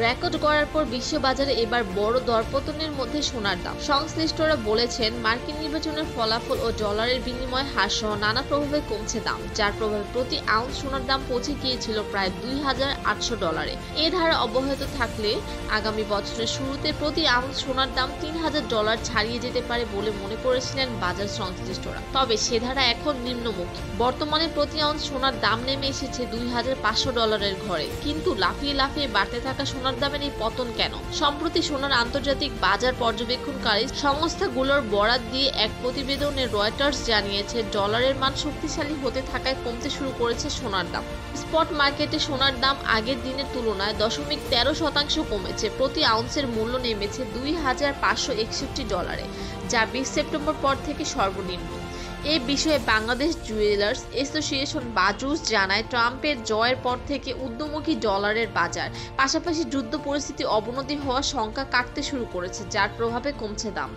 Record করার পর বিশ্ববাজারে এবার বড় দরপতনের মধ্যে সোনার দাম। সংশ্লিষ্টরা বলেছেন, মার্কিন নির্বাচনের ফলাফল ও ডলারের বিনিময় হার সহ নানা প্রভাবে কমছে দাম, যার প্রভাবে প্রতি আউন্স সোনার দাম পৌঁছে গিয়েছিল প্রায় $2,800। এ ধারা অব্যাহত থাকলে আগামী বছরের শুরুতে প্রতি আউন্স সোনার দাম $3,000 ছাড়িয়ে যেতে পারে বলে মনে করেছিলেন বাজার সংশ্লিষ্টরা। তবে সে ধারা এখন নিম্নমুখী। বর্তমানে প্রতি আউন্স সোনার দাম নেমে এসেছে $2,500 ঘরে। কিন্তু লাফিয়ে লাফিয়ে বাড়তে থাকা সোনার দামের এই পতন কেন? সম্প্রতি সোনার আন্তর্জাতিক বাজার পর্যবেক্ষণকারী সংস্থাগুলোর বরাত দিয়ে এক প্রতিবেদনে রয়টার্স জানিয়েছে, ডলারের মান শক্তিশালী হতে থাকায় কমতে শুরু করেছে সোনার দাম। স্পট মার্কেটে সোনার দাম আগের দিনের তুলনায় 0.13% কমেছে। প্রতি আউন্সের মূল্য নেমেছে $2,561, যা 20 সেপ্টেম্বর পর থেকে সর্বনিম্ন। এ বিষয়ে বাংলাদেশ জুয়েলার্স অ্যাসোসিয়েশন বাজুস জানায়, ট্রাম্পের জয়ের পর থেকে ঊর্ধ্বমুখী ডলারের বাজার, পাশাপাশি যুদ্ধ পরিস্থিতি অবনতি হওয়ার শঙ্কা কাটতে শুরু করেছে, যার প্রভাবে কমছে দাম।